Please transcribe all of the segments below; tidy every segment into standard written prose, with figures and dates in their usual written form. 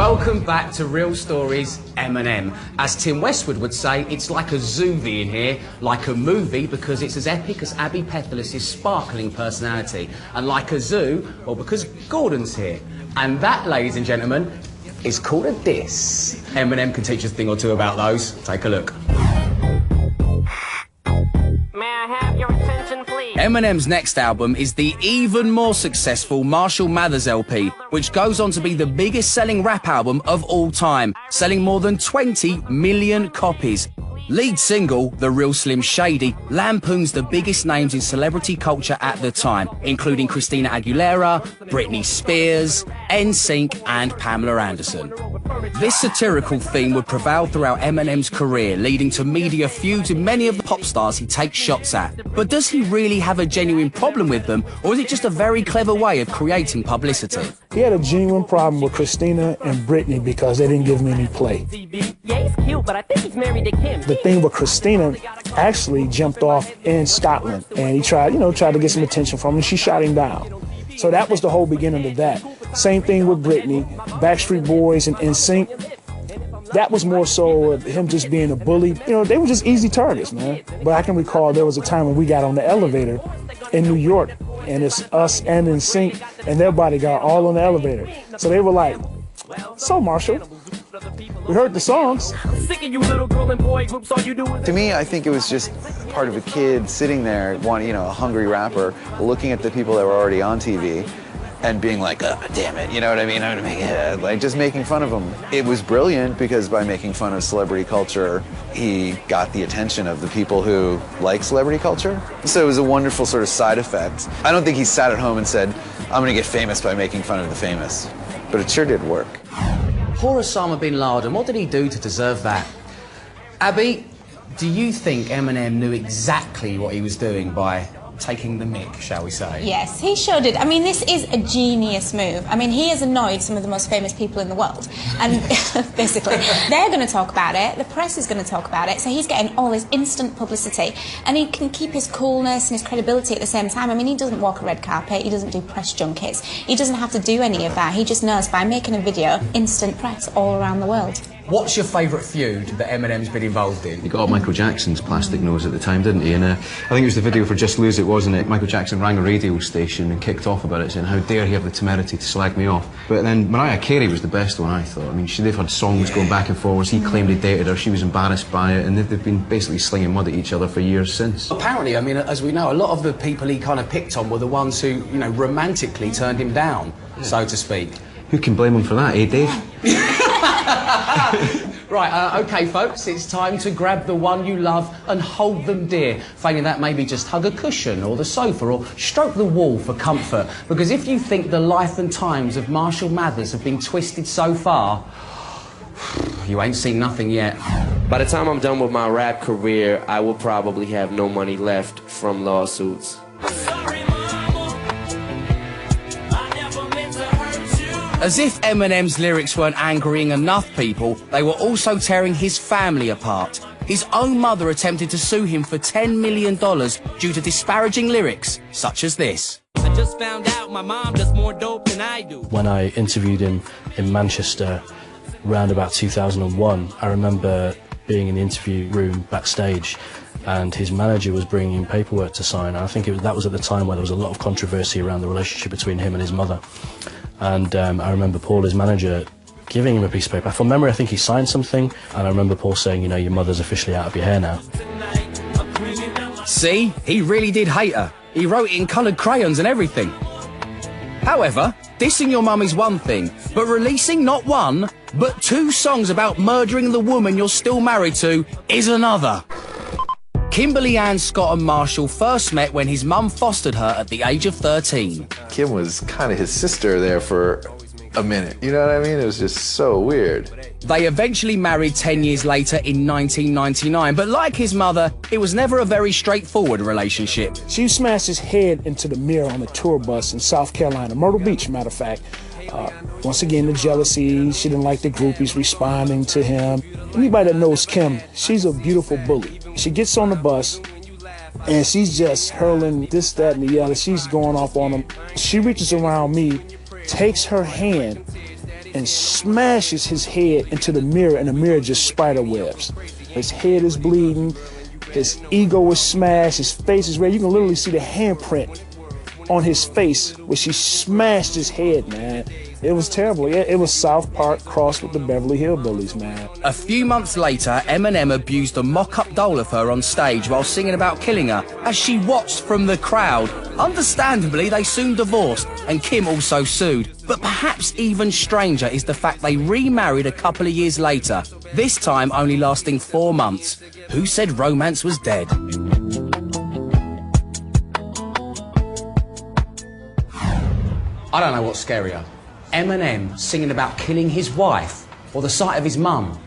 Welcome back to Real Stories Eminem. As Tim Westwood would say, it's like a zoovie in here, like a movie because it's as epic as Abby Petholus's sparkling personality. And like a zoo, well, because Gordon's here. And that, ladies and gentlemen, is called a diss. Eminem can teach us a thing or two about those. Take a look. May I have your attention, please? Eminem's next album is the even more successful Marshall Mathers LP, which goes on to be the biggest selling rap album of all time, selling more than 20 million copies. Lead single, The Real Slim Shady, lampoons the biggest names in celebrity culture at the time, including Christina Aguilera, Britney Spears, NSYNC and Pamela Anderson. This satirical theme would prevail throughout Eminem's career, leading to media feuds with many of the pop stars he takes shots at. But does he really have a genuine problem with them, or is it just a very clever way of creating publicity? He had a genuine problem with Christina and Britney because they didn't give him any play. Yeah, he's cute, but I think he's married to Kim. The thing with Christina actually jumped off in Scotland, and he tried to get some attention from her. She shot him down. So that was the whole beginning of that. Same thing with Britney, Backstreet Boys and NSYNC. That was more so of him just being a bully. You know, they were just easy targets, man. But I can recall there was a time when we got on the elevator in New York, and it's us and NSYNC and their bodyguard all on the elevator. So they were like, "So Marshall, we heard the songs." To me, I think it was just part of a kid sitting there, a hungry rapper, looking at the people that were already on TV and being like, oh, damn it, you know what I mean? I'm gonna make it, like just making fun of them. It was brilliant because by making fun of celebrity culture, he got the attention of the people who like celebrity culture. So it was a wonderful sort of side effect. I don't think he sat at home and said, I'm gonna get famous by making fun of the famous, but it sure did work. Poor Osama bin Laden, what did he do to deserve that? Abby, do you think Eminem knew exactly what he was doing by taking the mick, shall we say? Yes, he sure did. I mean, this is a genius move. I mean, he has annoyed some of the most famous people in the world. And basically, they're going to talk about it, the press is going to talk about it, so he's getting all this instant publicity. And he can keep his coolness and his credibility at the same time. I mean, he doesn't walk a red carpet, he doesn't do press junkets, he doesn't have to do any of that. He just knows by making a video, instant press all around the world. What's your favourite feud that Eminem's been involved in? He got Michael Jackson's plastic nose at the time, didn't he? And I think it was the video for Just Lose It, wasn't it? Michael Jackson rang a radio station and kicked off about it, saying, how dare he have the temerity to slag me off. But then Mariah Carey was the best one, I thought. I mean, they've had songs going back and forwards. He claimed he dated her, she was embarrassed by it, and they've been basically slinging mud at each other for years since. Apparently, I mean, as we know, a lot of the people he kind of picked on were the ones who, you know, romantically turned him down, so to speak. Who can blame him for that, eh, Dave? Right, OK, folks, it's time to grab the one you love and hold them dear. Failing that, maybe just hug a cushion or the sofa or stroke the wall for comfort. Because if you think the life and times of Marshall Mathers have been twisted so far, you ain't seen nothing yet. By the time I'm done with my rap career, I will probably have no money left from lawsuits. As if Eminem's lyrics weren't angering enough people, they were also tearing his family apart. His own mother attempted to sue him for $10 million due to disparaging lyrics, such as this. I just found out my mom does more dope than I do. When I interviewed him in Manchester around about 2001, I remember being in the interview room backstage and his manager was bringing in paperwork to sign. I think that was at the time where there was a lot of controversy around the relationship between him and his mother. And I remember Paul, his manager, giving him a piece of paper. From memory, I think he signed something, and I remember Paul saying, you know, your mother's officially out of your hair now. See? He really did hate her. He wrote it in coloured crayons and everything. However, dissing your mum is one thing, but releasing not one, but 2 songs about murdering the woman you're still married to is another. Kimberly Ann Scott and Marshall first met when his mum fostered her at the age of 13. Kim was kind of his sister there for a minute, you know what I mean? It was just so weird. They eventually married 10 years later in 1999, but like his mother, it was never a very straightforward relationship. She smashed his head into the mirror on a tour bus in South Carolina, Myrtle Beach, matter of fact. Once again, the jealousy, she didn't like the groupies responding to him. Anybody that knows Kim, she's a beautiful bully. She gets on the bus, and she's just hurling this, that, and the other. She's going off on him. She reaches around me, takes her hand, and smashes his head into the mirror, and the mirror just spider webs. His head is bleeding, his ego is smashed, his face is red. You can literally see the handprint on his face where she smashed his head, man. It was terrible. It was South Park crossed with the Beverly Hillbillies, man. A few months later, Eminem abused a mock-up doll of her on stage while singing about killing her as she watched from the crowd. Understandably, they soon divorced, and Kim also sued. But perhaps even stranger is the fact they remarried a couple of years later, this time only lasting 4 months. Who said romance was dead? I don't know what's scarier. Eminem singing about killing his wife or the sight of his mum.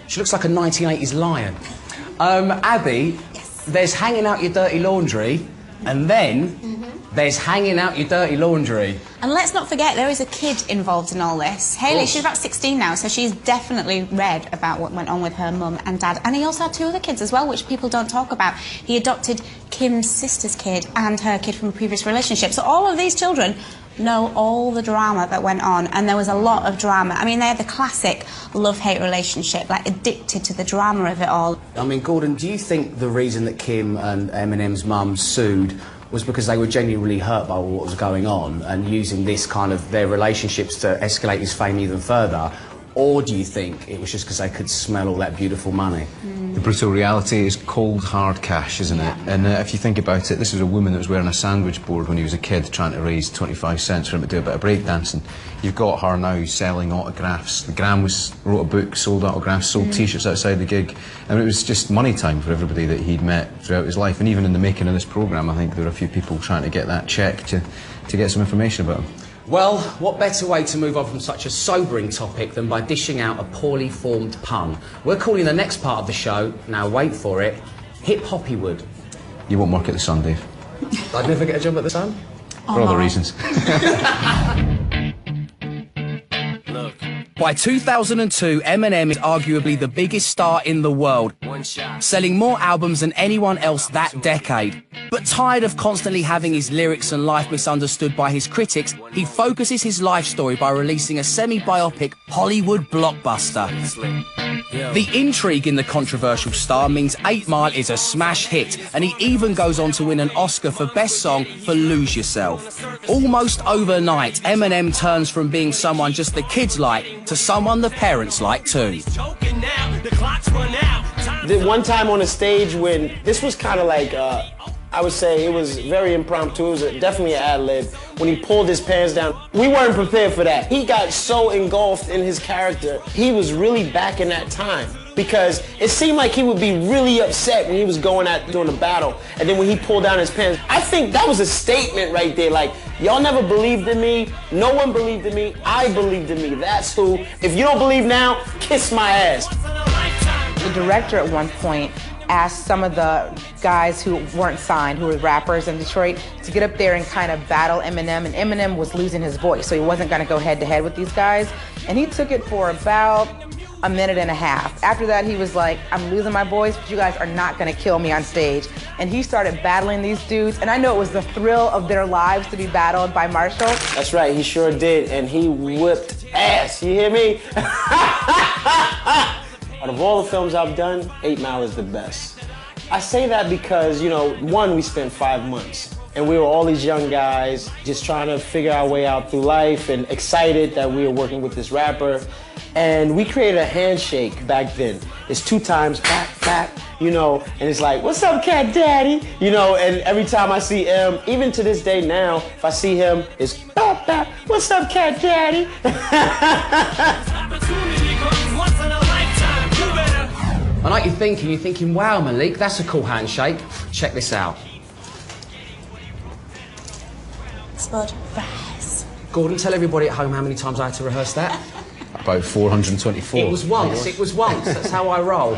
She looks like a 1980s lion. Abby, Yes. There's hanging out your dirty laundry, and then there's hanging out your dirty laundry. And let's not forget, there is a kid involved in all this. Haley, she's about 16 now, so she's definitely read about what went on with her mum and dad. And he also had 2 other kids as well, which people don't talk about. He adopted Kim's sister's kid and her kid from a previous relationship. So all of these children know all the drama that went on, and there was a lot of drama. I mean, they had the classic love-hate relationship, like addicted to the drama of it all. I mean, Gordon, do you think the reason that Kim and Eminem's mum sued was because they were genuinely hurt by what was going on and using this kind of their relationships to escalate his fame even further? Or do you think it was just because they could smell all that beautiful money? The brutal reality is cold, hard cash, isn't it? And if you think about it, this was a woman that was wearing a sandwich board when he was a kid, trying to raise 25 cents for him to do a bit of breakdancing. You've got her now selling autographs. The Gram wrote a book, sold autographs, sold T-shirts outside the gig. I mean, it was just money time for everybody that he'd met throughout his life. And even in the making of this programme, I think there were a few people trying to get that check to get some information about him. Well, what better way to move on from such a sobering topic than by dishing out a poorly formed pun? We're calling the next part of the show, now wait for it, Hip Hoppywood. You won't work at the Sun, Dave. I'd never get a job at the Sun? For other reasons. By 2002, Eminem is arguably the biggest star in the world, selling more albums than anyone else that decade. But tired of constantly having his lyrics and life misunderstood by his critics, he focuses his life story by releasing a semi-biopic Hollywood blockbuster. The intrigue in the controversial star means 8 Mile is a smash hit, and he even goes on to win an Oscar for Best Song for Lose Yourself. Almost overnight, Eminem turns from being someone just the kids like to someone the parents like too. The one time on a stage when this was kind of like, I would say it was very impromptu. It was definitely an ad-lib. When he pulled his pants down, we weren't prepared for that. He got so engulfed in his character. He was really back in that time because it seemed like he would be really upset when he was going out doing a battle. And then when he pulled down his pants, I think that was a statement right there. Like, y'all never believed in me. No one believed in me. I believed in me. That's who. If you don't believe now, kiss my ass. The director at one point asked some of the guys who weren't signed, who were rappers in Detroit, to get up there and kind of battle Eminem, and Eminem was losing his voice, so he wasn't going to go head-to-head with these guys, and he took it for about a minute and a half. After that, he was like, I'm losing my voice, but you guys are not going to kill me on stage. And he started battling these dudes, and I know it was the thrill of their lives to be battled by Marshall. That's right, he sure did, and he whipped ass, you hear me? Out of all the films I've done, 8 Mile is the best. I say that because, you know, one, we spent 5 months, and we were all these young guys just trying to figure our way out through life and excited that we were working with this rapper. And we created a handshake back then. It's 2 times, back, you know, and it's like, what's up, Cat Daddy? You know, and every time I see him, even to this day now, if I see him, it's, what's up, Cat Daddy? I know you're thinking, wow, Malik, that's a cool handshake. Check this out. Spud. Yes. Gordon, tell everybody at home how many times I had to rehearse that. About 424. It was once, That's how I roll.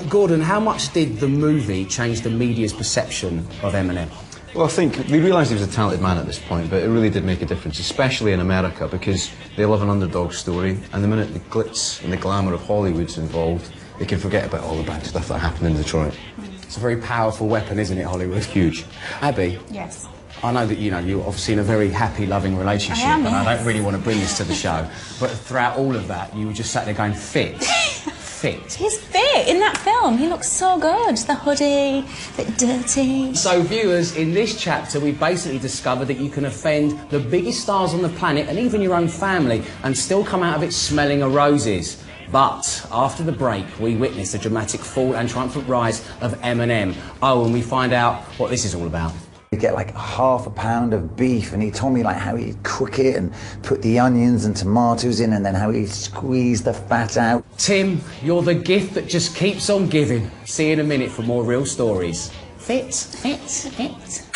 Gordon, how much did the movie change the media's perception of Eminem? Well, I think we realised he was a talented man at this point, but it really did make a difference, especially in America, because they love an underdog story, and the minute the glitz and the glamour of Hollywood's involved, they can forget about all the bad stuff that happened in Detroit. It's a very powerful weapon, isn't it, Hollywood? Huge. Abby? Yes. I know that, you know, you're obviously in a very happy, loving relationship, I am, and I yes. don't really want to bring this to the show, but throughout all of that, you were just sat there going, fit. Fit. He's fit in that film. He looks so good. The hoodie, a bit dirty. So viewers, in this chapter we basically discovered that you can offend the biggest stars on the planet and even your own family and still come out of it smelling of roses. But after the break we witness the dramatic fall and triumphant rise of Eminem. Oh, and we find out what this is all about. You get like half a pound of beef, and he told me like how he'd cook it and put the onions and tomatoes in, and then how he'd squeeze the fat out. Tim, you're the gift that just keeps on giving. See you in a minute for more real stories. Fit. Fit.